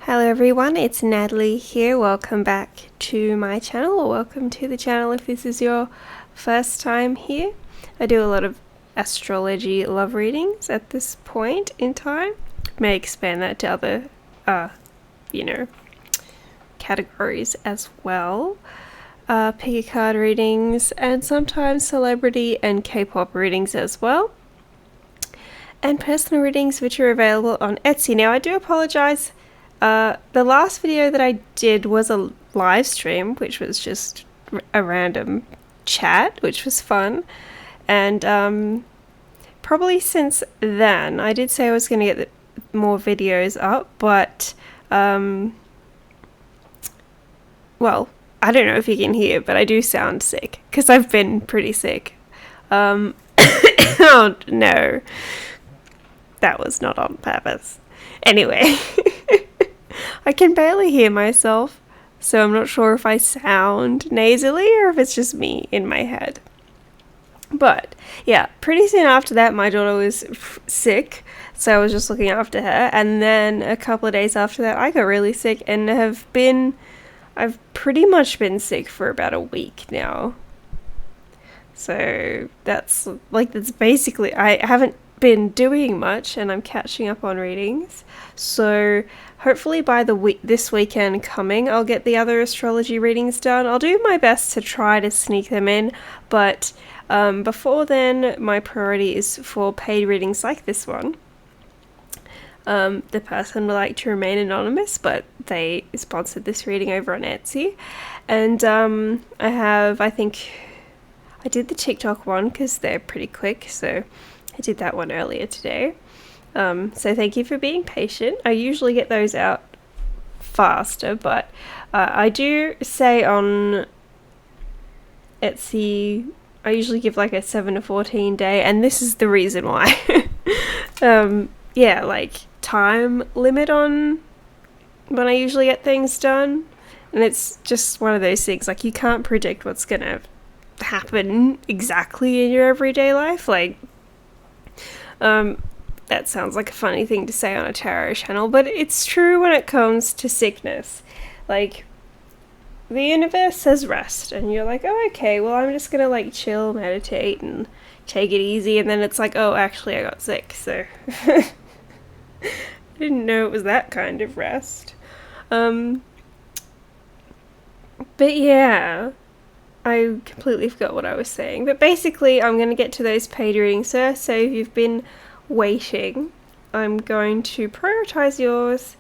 Hello everyone, it's Natalie here. Welcome back to my channel, or welcome to the channel if this is your first time here. I do a lot of astrology love readings at this point in time. May expand that to other, categories as well. Pick a card readings and sometimes celebrity and K-pop readings as well. And personal readings which are available on Etsy. Now I do apologize. The last video that I did was a live stream, which was just a random chat, which was fun. And probably since then, I did say I was going to get more videos up, but, well, I don't know if you can hear, but I do sound sick, because I've been pretty sick. Oh, no. That was not on purpose. Anyway. I can barely hear myself, so I'm not sure if I sound nasally or if it's just me in my head. But yeah, pretty soon after that, my daughter was sick, so I was just looking after her. And then a couple of days after that, I got really sick and I've pretty much been sick for about a week now. So that's basically, I haven't been doing much and I'm catching up on readings. So hopefully by this weekend coming, I'll get the other astrology readings done. I'll do my best to try to sneak them in, but before then, my priority is for paid readings like this one. The person would like to remain anonymous, but they sponsored this reading over on Etsy. And I think I did the TikTok one because they're pretty quick, so I did that one earlier today. So thank you for being patient. I usually get those out faster, but I do say on Etsy, I usually give like a 7 to 14 day, and this is the reason why. Time limit on when I usually get things done, and it's just one of those things, like you can't predict what's gonna happen exactly in your everyday life. That sounds like a funny thing to say on a tarot channel, but it's true when it comes to sickness. Like, the universe says rest, and you're like, oh, okay, well, I'm just gonna, chill, meditate, and take it easy, and then it's like, oh, actually, I got sick, so... I didn't know it was that kind of rest. But yeah... I completely forgot what I was saying, but basically I'm going to get to those paid readings first. So if you've been waiting, I'm going to prioritize yours,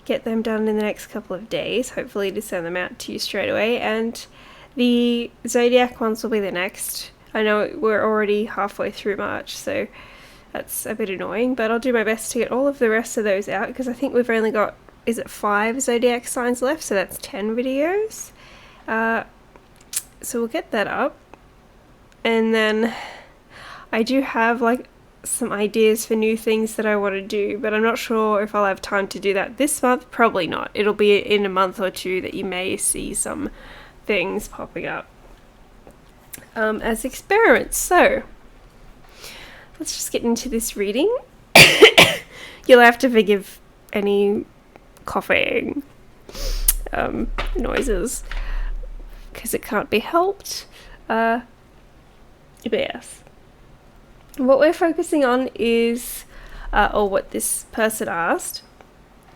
get them done in the next couple of days, hopefully to send them out to you straight away, and the zodiac ones will be the next. I know we're already halfway through March, so that's a bit annoying, but I'll do my best to get all of the rest of those out, because I think we've only got, 5 zodiac signs left, so that's 10 videos. So we'll get that up, and then I do have some ideas for new things that I want to do, but I'm not sure if I'll have time to do that this month. Probably not. It'll be in a month or two that you may see some things popping up as experiments. So let's just get into this reading. You'll have to forgive any coughing noises, because it can't be helped. But yes. What we're focusing on is, or what this person asked,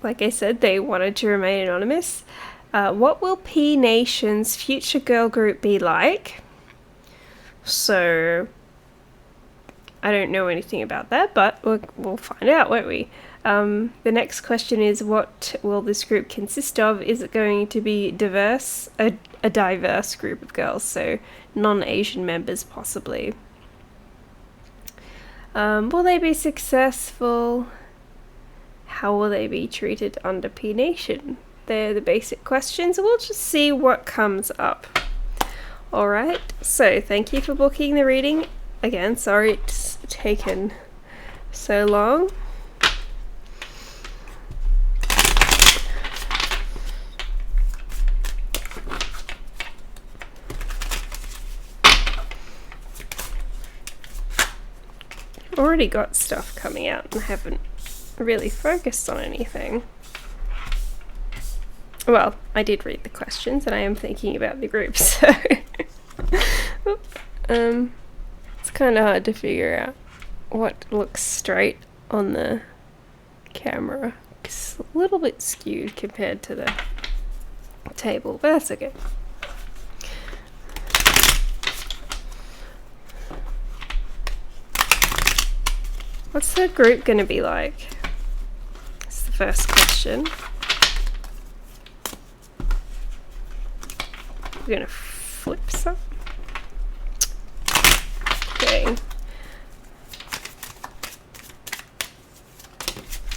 like I said, they wanted to remain anonymous. What will PNATION's future girl group be like? So, I don't know anything about that, but we'll find out, won't we? The next question is, what will this group consist of? Is it going to be diverse? A diverse group of girls, so non-Asian members possibly. Will they be successful? How will they be treated under PNATION? They're the basic questions. We'll just see what comes up. Alright, so thank you for booking the reading. Again, sorry it's taken so long. Already got stuff coming out and haven't really focused on anything. Well, I did read the questions, and I am thinking about the group, so it's kind of hard to figure out what looks straight on the camera. It's a little bit skewed compared to the table, but that's okay. What's the group going to be like? That's the first question. We're going to flip some. Okay.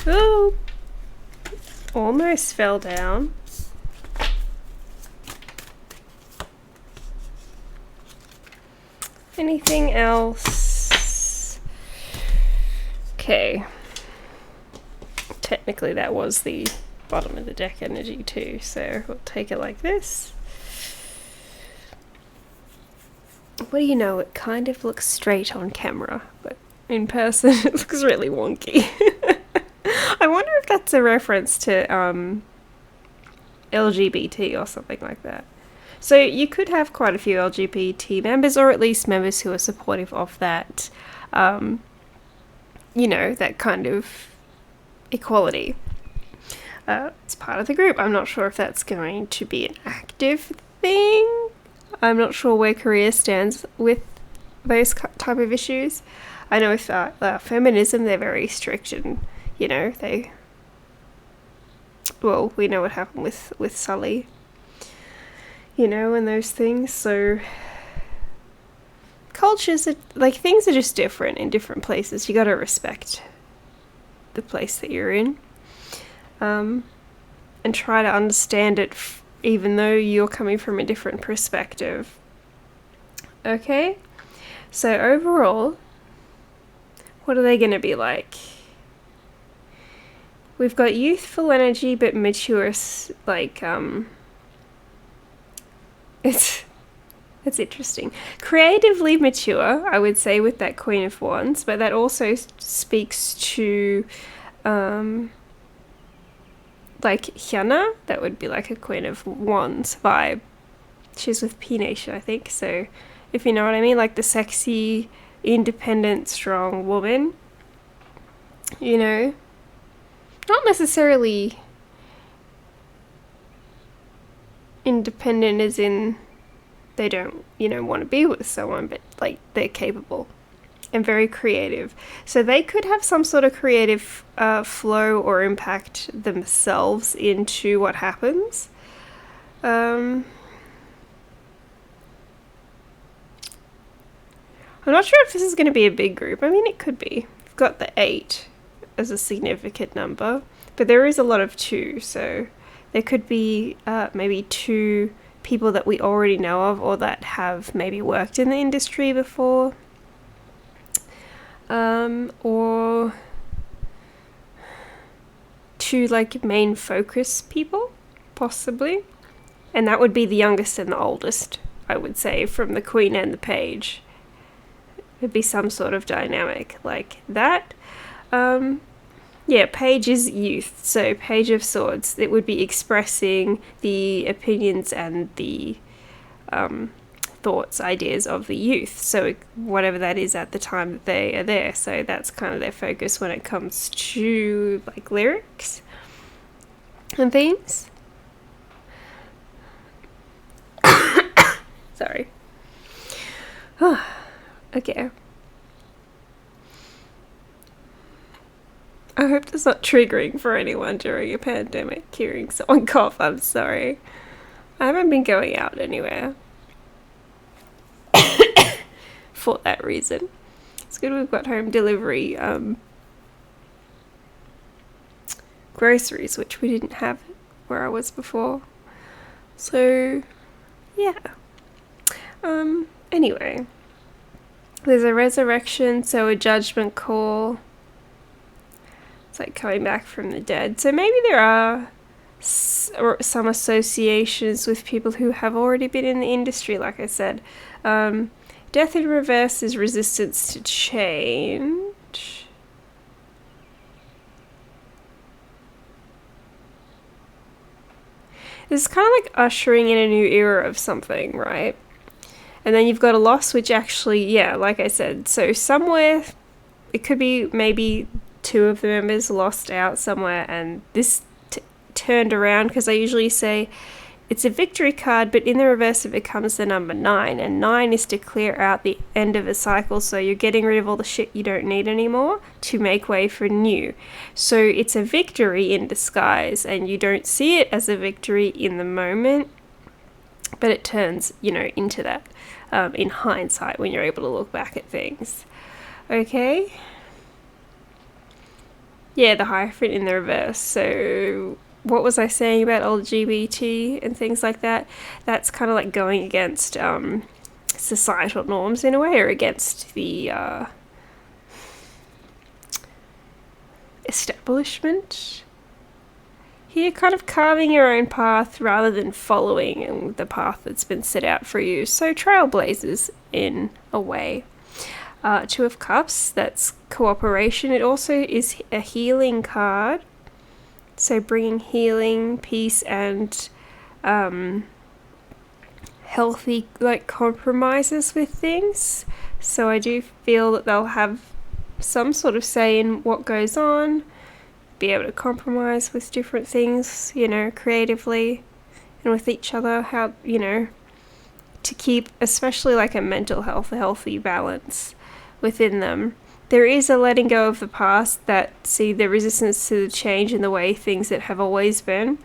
Oh! Almost fell down. Anything else? Okay. Technically that was the bottom of the deck energy too, so we'll take it like this. What do you know, it kind of looks straight on camera, but in person it looks really wonky. I wonder if that's a reference to LGBT or something like that. So you could have quite a few LGBT members, or at least members who are supportive of that, you know, that kind of equality. It's part of the group. I'm not sure if that's going to be an active thing. I'm not sure where Korea stands with those type of issues. I know with feminism, they're very strict, and you know, well, we know what happened with Sully, you know, and those things. So cultures are, like, things are just different in different places. You got to respect the place that you're in, and try to understand it, even though you're coming from a different perspective. Okay, so overall, what are they going to be like? We've got youthful energy, but mature, like, it's interesting. Creatively mature, I would say, with that Queen of Wands, but that also speaks to, like, Hyuna. That would be like a Queen of Wands vibe. She's with PNATION, I think, so if you know what I mean, like the sexy, independent, strong woman, you know? Not necessarily independent as in they don't, you know, want to be with someone, but like they're capable and very creative. So they could have some sort of creative flow or impact themselves into what happens. I'm not sure if this is going to be a big group. I mean, it could be. We've got the 8 as a significant number, but there is a lot of 2, so there could be maybe 2 people that we already know of, or that have maybe worked in the industry before, or 2 like main focus people, possibly, and that would be the youngest and the oldest, I would say, from the Queen and the Page. It'd be some sort of dynamic like that. Yeah, Page is youth, so Page of Swords. It would be expressing the opinions and the thoughts, ideas of the youth. So whatever that is at the time that they are there. So that's kind of their focus when it comes to like lyrics and themes. Sorry. Okay. I hope that's not triggering for anyone during a pandemic, hearing someone cough. I'm sorry. I haven't been going out anywhere for that reason. It's good we've got home delivery groceries, which we didn't have where I was before. So, yeah. Anyway. There's a resurrection, so a judgment call. It's like coming back from the dead. So maybe there are some associations with people who have already been in the industry, like I said. Death in reverse is resistance to change. This is kind of like ushering in a new era of something, right? And then you've got a loss, which actually, yeah, like I said, so somewhere, it could be maybe two of the members lost out somewhere, and this turned around, because I usually say it's a victory card, but in the reverse it becomes the number 9, and 9 is to clear out the end of a cycle, so you're getting rid of all the shit you don't need anymore to make way for new. So it's a victory in disguise, and you don't see it as a victory in the moment, but it turns, into that in hindsight when you're able to look back at things. Okay? Yeah, the Hierophant in the reverse. So what was I saying about LGBT and things like that? That's kind of like going against societal norms in a way, or against the establishment. Here, kind of carving your own path rather than following the path that's been set out for you. So trailblazers in a way. Two of Cups, that's cooperation. It also is a healing card. So bringing healing, peace, and healthy compromises with things. So I do feel that they'll have some sort of say in what goes on, be able to compromise with different things, creatively, and with each other, how, to keep, especially a mental health, a healthy balance within them. There is a letting go of the past, that see the resistance to the change in the way things that have always been,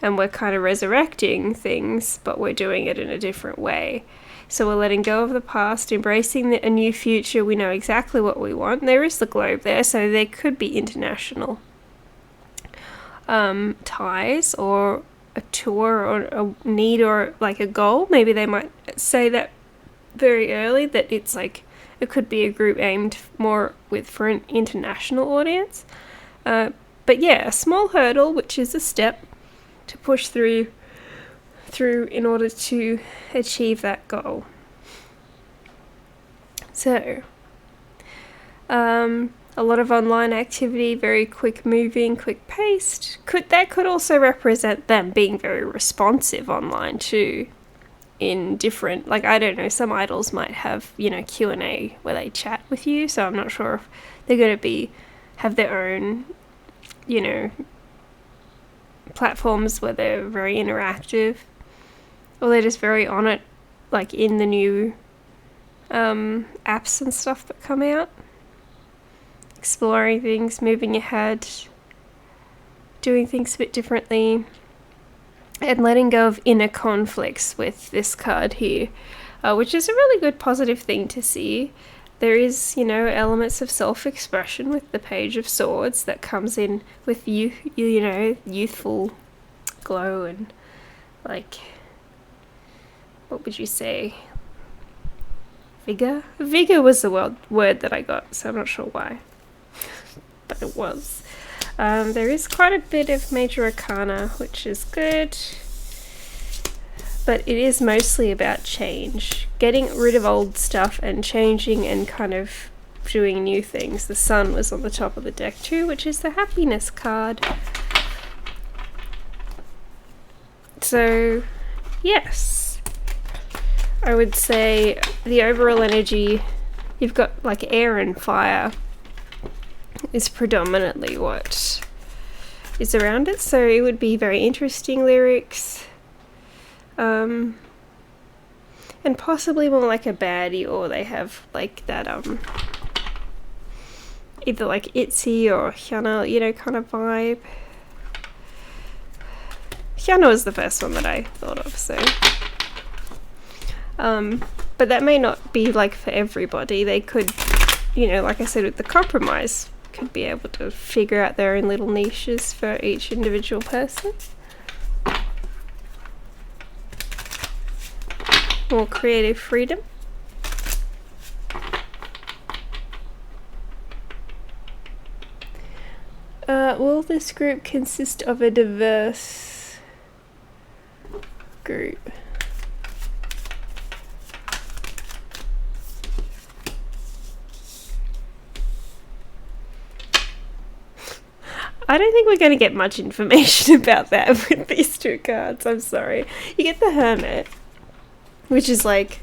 and we're kind of resurrecting things, but we're doing it in a different way. So we're letting go of the past, embracing a new future. We know exactly what we want. There is the globe there, so there could be international ties, or a tour, or a need, or a goal. Maybe they might say that very early, that it's it could be a group aimed more for an international audience. But yeah, a small hurdle, which is a step to push through in order to achieve that goal. So, a lot of online activity, very quick moving, quick paced. That could also represent them being very responsive online too. In different, I don't know, some idols might have, Q&A where they chat with you, so I'm not sure if they're going to have their own, platforms where they're very interactive, or they're just very on it, in the new apps and stuff that come out. Exploring things, moving ahead, doing things a bit differently, and letting go of inner conflicts with this card here, which is a really good positive thing to see. There is, elements of self-expression with the Page of Swords that comes in with youthful glow, and what would you say? Vigor? Vigor was the word that I got, so I'm not sure why. But it was. There is quite a bit of major arcana, which is good. But it is mostly about change. Getting rid of old stuff and changing and kind of doing new things. The Sun was on the top of the deck too, which is the happiness card. So, yes. I would say the overall energy, you've got air and fire is predominantly what is around it, so it would be very interesting lyrics, and possibly more like a baddie, or they have that either Itzy or Hyuna, kind of vibe. Hyuna was the first one that I thought of, so but that may not be for everybody. They could, like I said, with the compromise, could be able to figure out their own little niches for each individual person. More creative freedom. Will this group consist of a diverse group? I don't think we're going to get much information about that with these two cards. I'm sorry. You get the Hermit, which is like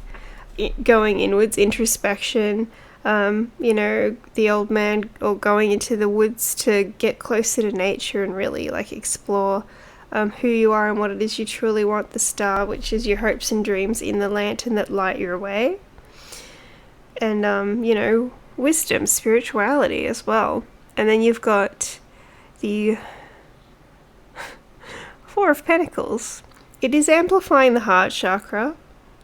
going inwards, introspection. The old man, or going into the woods to get closer to nature and really like explore who you are and what it is you truly want. The Star, which is your hopes and dreams in the lantern that light your way. And, wisdom, spirituality as well. And then you've got the Four of Pentacles. It is amplifying the heart chakra,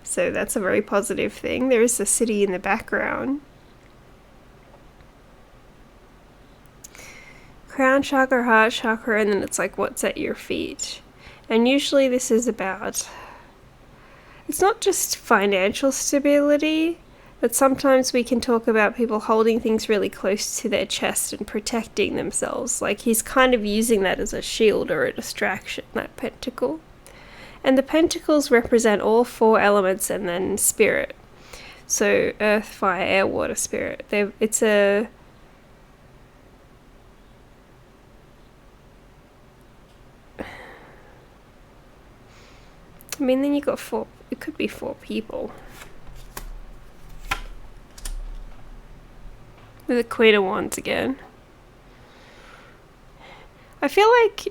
so that's a very positive thing. There is the city in the background. Crown chakra, heart chakra, and then it's like what's at your feet. And usually this is about, it's not just financial stability, but sometimes we can talk about people holding things really close to their chest and protecting themselves. Like he's kind of using that as a shield or a distraction, that pentacle. And the pentacles represent all four elements and then spirit. So earth, fire, air, water, spirit. Then you got four, it could be four people. The Queen of Wands again. I feel like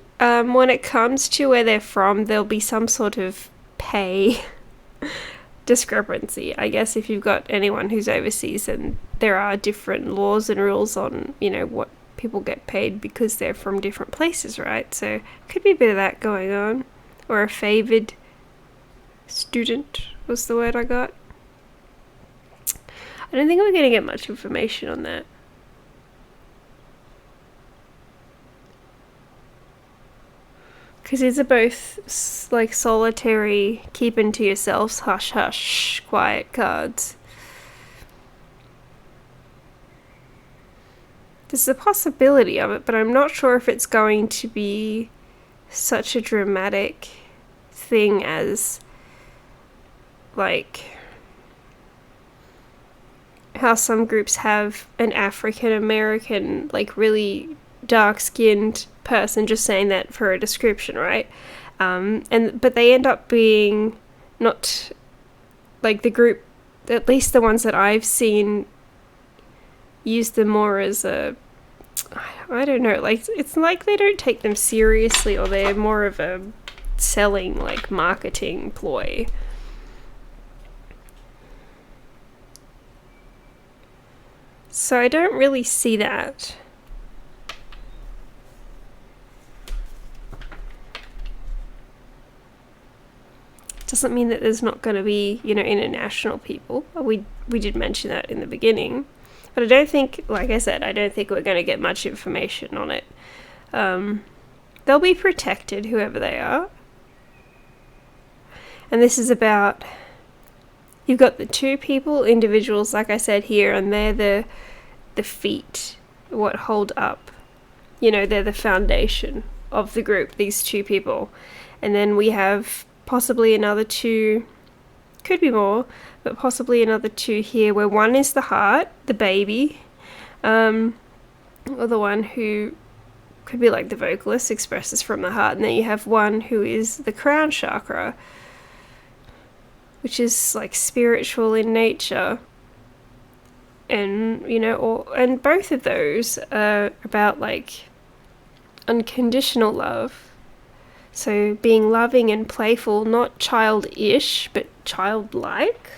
when it comes to where they're from, there'll be some sort of pay discrepancy. I guess if you've got anyone who's overseas, and there are different laws and rules on, what people get paid because they're from different places, right? So could be a bit of that going on. Or a favoured student was the word I got. I don't think we're going to get much information on that. Because these are both like solitary, keeping to yourselves, hush hush, quiet cards. There's a possibility of it, but I'm not sure if it's going to be such a dramatic thing as like how some groups have an African American, like really dark-skinned person, just saying that for a description, right? But they end up being not like the group, at least the ones that I've seen use them more as a, I don't know, like it's like they don't take them seriously, or they're more of a selling, like marketing ploy. So I don't really see that. Doesn't mean that there's not going to be, international people. We did mention that in the beginning. But I don't think, like I said, I don't think we're going to get much information on it. They'll be protected, whoever they are. And this is about, you've got the two people, individuals, like I said here, and they're the feet, what hold up. They're the foundation of the group, these two people. And then we have possibly another two, could be more, but possibly another two here, where one is the heart, the baby, or the one who could be like the vocalist, expresses from the heart. And then you have one who is the crown chakra, which is like spiritual in nature. And, and both of those are about like unconditional love. So being loving and playful, not childish, but childlike.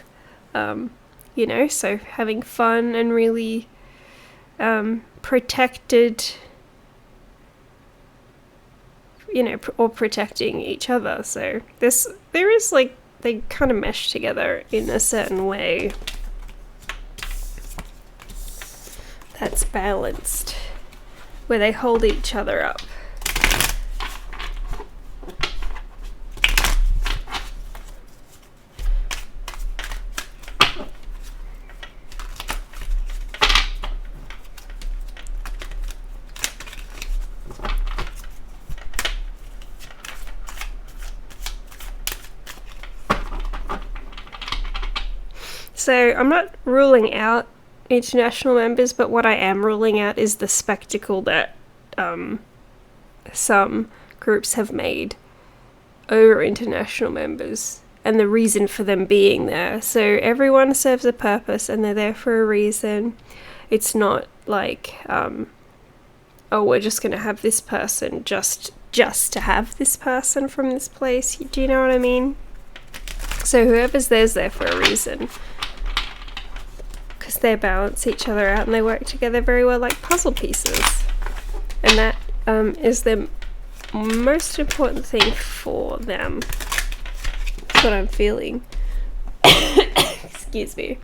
So having fun and really protected, or protecting each other. So there is like, they kind of mesh together in a certain way that's balanced, where they hold each other up. So I'm not ruling out international members, but what I am ruling out is the spectacle that some groups have made over international members and the reason for them being there. So everyone serves a purpose and they're there for a reason. It's not like, oh, we're just going to have this person just to have this person from this place. Do you know what I mean? So whoever's there's there for a reason. Because they balance each other out and they work together very well like puzzle pieces. And that is the most important thing for them. That's what I'm feeling. Excuse me.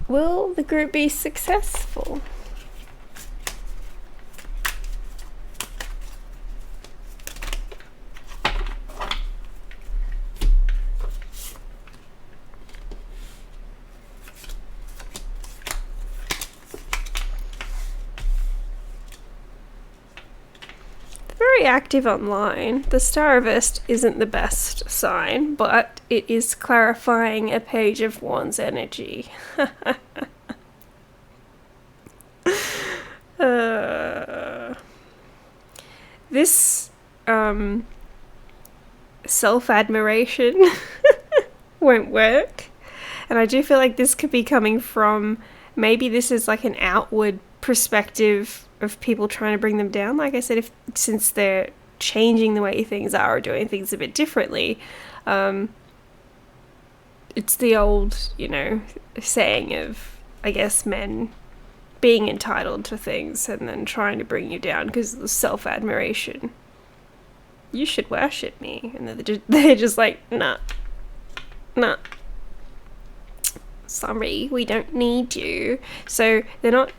Will the group be successful? Very active online. The Starburst isn't the best sign, but it is clarifying a Page of Wands energy. This self-admiration won't work. And I do feel like this could be coming from, maybe this is like an outward perspective of people trying to bring them down. Like I said, since they're changing the way things are or doing things a bit differently, it's the old, saying of, I guess, men being entitled to things and then trying to bring you down because of the self-admiration. You should worship me. And they're just like, nah. Sorry, we don't need you. So they're not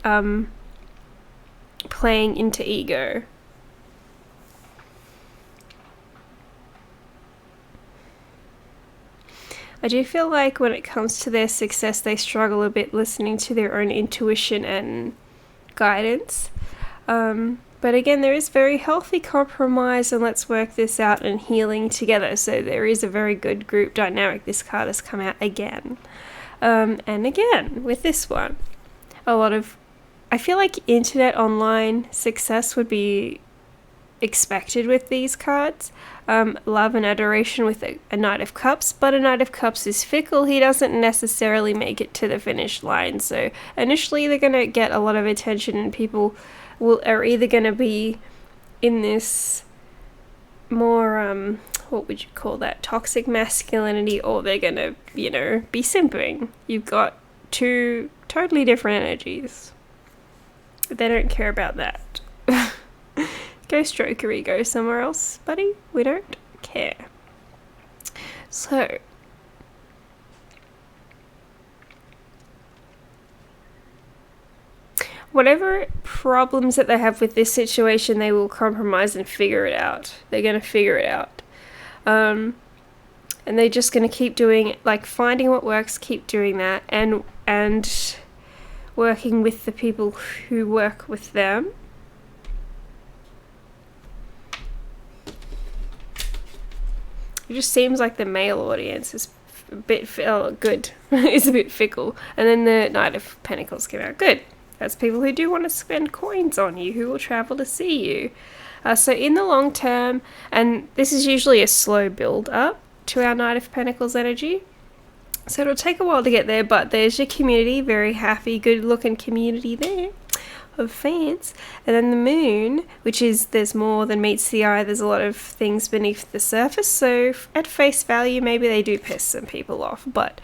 playing into ego. I do feel like when it comes to their success, they struggle a bit listening to their own intuition and guidance. But again, there is very healthy compromise and let's work this out and healing together. So there is a very good group dynamic. This card has come out again. And again, with this one, I feel like internet online success would be expected with these cards. Love and adoration with a Knight of Cups, but a Knight of Cups is fickle. He doesn't necessarily make it to the finish line. So initially they're going to get a lot of attention and people are either going to be in this more, what would you call that, toxic masculinity, or they're going to, be simping. You've got two totally different energies. They don't care about that. Go stroke your ego somewhere else, buddy. We don't care. So, whatever problems that they have with this situation, they will compromise and figure it out. They're going to figure it out. And they're just going to keep doing, finding what works, keep doing that, and working with the people who work with them. It just seems like the male audience is a bit good. Is a bit fickle. And then the Knight of Pentacles came out. Good. That's people who do want to spend coins on you, who will travel to see you. So in the long term, and this is usually a slow build up to our Knight of Pentacles energy. So it'll take a while to get there, but there's your community, very happy, good looking community there of fans. And then the moon, which is there's more than meets the eye, there's a lot of things beneath the surface. So at face value, maybe they do piss some people off, but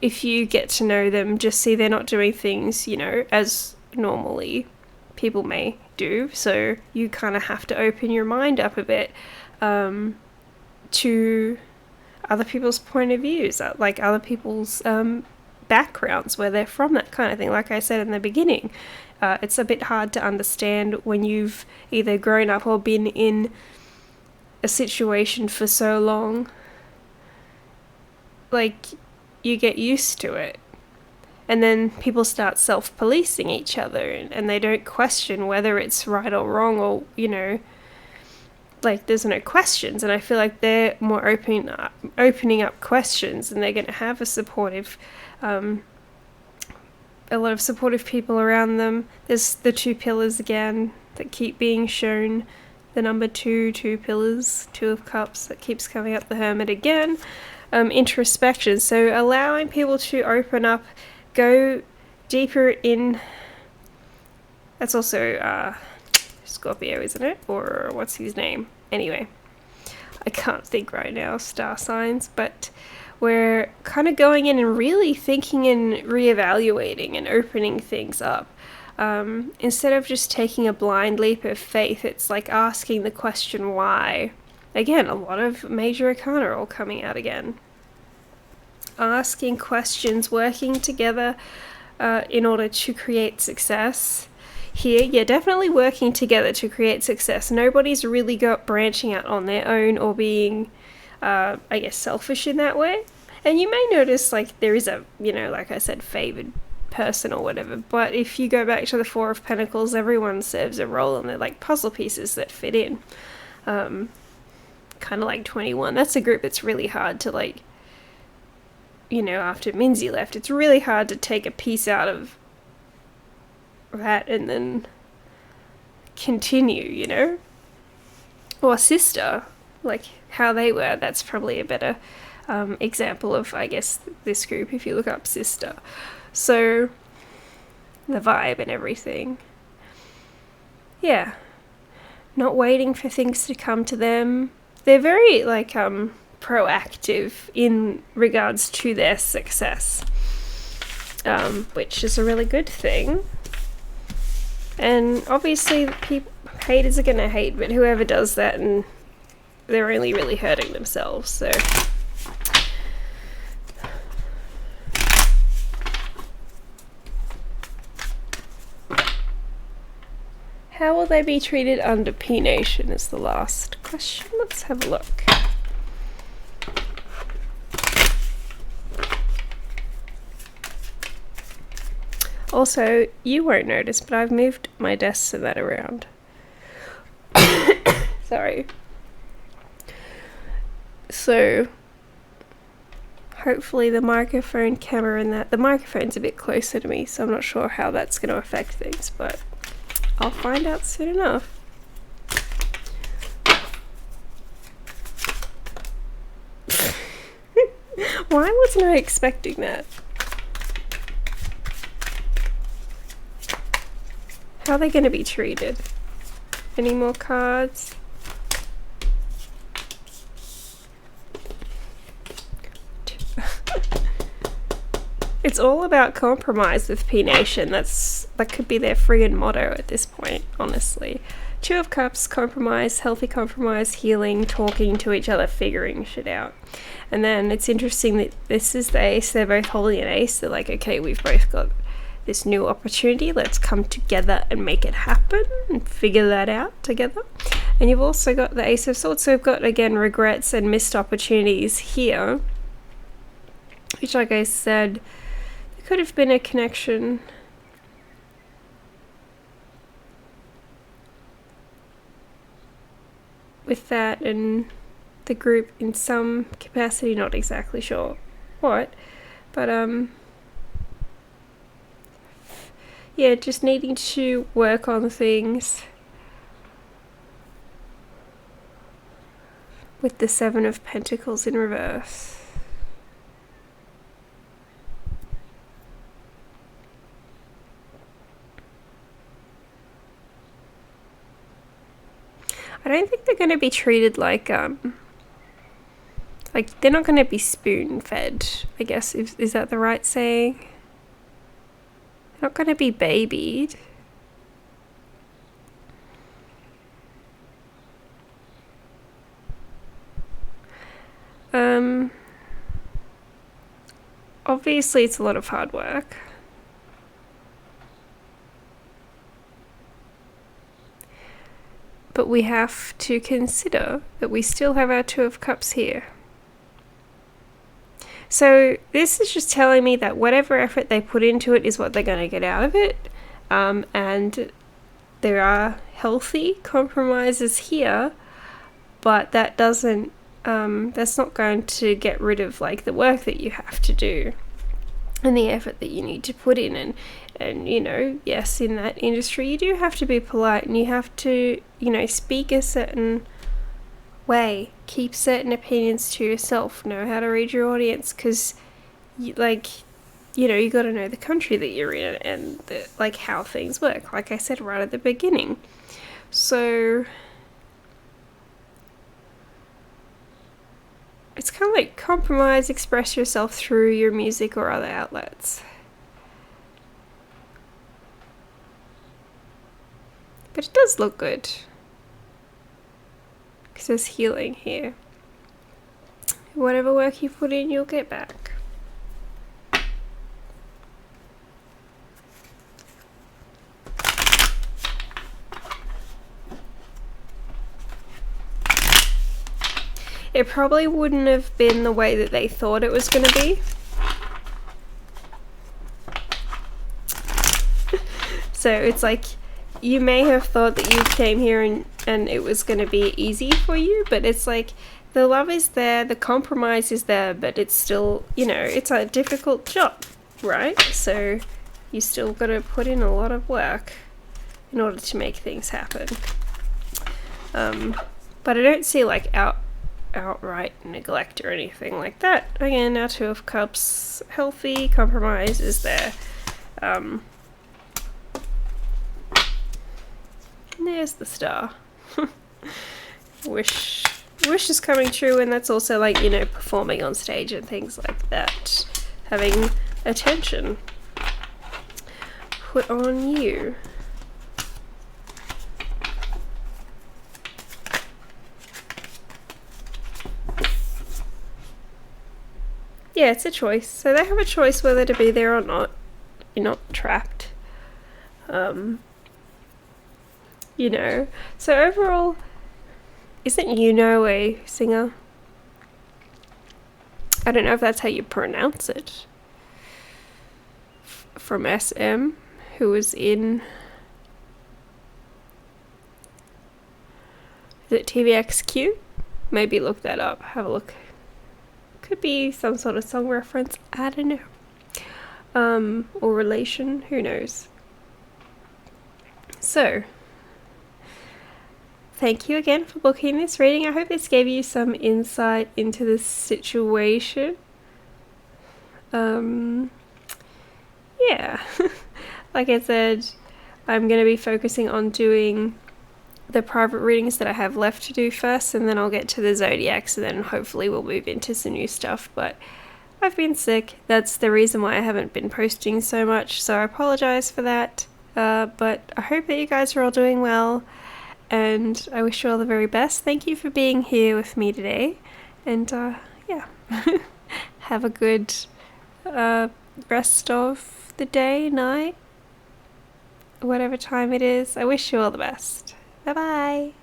if you get to know them, just see they're not doing things, as normally people may do. So you kind of have to open your mind up a bit to other people's point of views, like other people's backgrounds, where they're from, that kind of thing. Like I said in the beginning, it's a bit hard to understand when you've either grown up or been in a situation for so long. You get used to it. And then people start self-policing each other and they don't question whether it's right or wrong or, like there's no questions, and I feel like they're more opening up questions, and they're going to have a lot of supportive people around them. There's the 2 pillars again that keep being shown. The number 2 pillars, 2 of Cups, that keeps coming up. The Hermit again. Introspection, so allowing people to open up, go deeper in. That's also Scorpio, isn't it? Or what's his name? Anyway, I can't think right now, star signs, but we're kind of going in and really thinking and reevaluating and opening things up. Instead of just taking a blind leap of faith, it's like asking the question why. Again, a lot of major arcana all coming out again. Asking questions, working together in order to create success. Here, yeah, definitely working together to create success. Nobody's really branching out on their own or being, I guess, selfish in that way. And you may notice, like, there is a, like I said, favored person or whatever. But if you go back to the 4 of Pentacles, everyone serves a role, and they're like puzzle pieces that fit in. Kind of like 21. That's a group that's really hard to, like, after Minzy left, it's really hard to take a piece out of that and then continue, or Sister, like how they were. That's probably a better example of, I guess, this group if you look up Sister. So the vibe and everything, yeah, not waiting for things to come to them. They're very like proactive in regards to their success, which is a really good thing. And obviously haters are going to hate, but whoever does that, and they're only really hurting themselves. So how will they be treated under PNATION is the last question. Let's have a look. Also, you won't notice, but I've moved my desk to that around. Sorry. So, hopefully the microphone, camera and that. The microphone's a bit closer to me, so I'm not sure how that's going to affect things, but I'll find out soon enough. Why wasn't I expecting that? How are they going to be treated? Any more cards? It's all about compromise with PNATION. That could be their friggin' motto at this point, honestly. 2 of Cups, compromise, healthy compromise, healing, talking to each other, figuring shit out. And then it's interesting that this is the Ace. They're both holding an Ace. They're like, okay, we've both got this new opportunity. Let's come together and make it happen and figure that out together. And you've also got the Ace of Swords. So we've got, again, regrets and missed opportunities here, which, like I said, there could have been a connection with that and the group in some capacity. Not exactly sure what, but yeah, just needing to work on things with the 7 of Pentacles in reverse. I don't think they're going to be treated like they're not going to be spoon-fed, I guess. Is that the right saying? They're not going to be babied. Obviously it's a lot of hard work. But we have to consider that we still have our 2 of Cups here. So this is just telling me that whatever effort they put into it is what they're going to get out of it. And there are healthy compromises here. but that doesn't, that's not going to get rid of like the work that you have to do and the effort that you need to put in. And you know, yes, in that industry you do have to be polite, and you have to, you know, speak a certain way, keep certain opinions to yourself, know how to read your audience, because like, you know, you got to know the country that you're in and like how things work, like I said right at the beginning. So it's kind of like compromise, express yourself through your music or other outlets. But it does look good, because there's healing here. Whatever work you put in, you'll get back. It probably wouldn't have been the way that they thought it was going to be. So it's like, you may have thought that you came here and it was going to be easy for you, but it's like, the love is there, the compromise is there, but it's still, you know, it's a difficult job, right? So you still got to put in a lot of work in order to make things happen. But I don't see like outright neglect or anything like that. Again, our Two of Cups, healthy compromise is there. There's the star. Wish is coming true, and that's also like, you know, performing on stage and things like that. Having attention put on you. Yeah, it's a choice. So they have a choice whether to be there or not. You're not trapped. You know. So overall, isn't Yuno a singer? I don't know if that's how you pronounce it. From SM, who was in... Is it TVXQ? Maybe look that up. Have a look. Could be some sort of song reference. I don't know. Or relation. Who knows? So, thank you again for booking this reading. I hope this gave you some insight into this situation. Yeah. Like I said, I'm going to be focusing on doing the private readings that I have left to do first, and then I'll get to the zodiacs, and then hopefully we'll move into some new stuff. But I've been sick. That's the reason why I haven't been posting so much, so I apologize for that. But I hope that you guys are all doing well, and I wish you all the very best. Thank you for being here with me today, and yeah, have a good rest of the day, night, whatever time it is. I wish you all the best. Bye bye.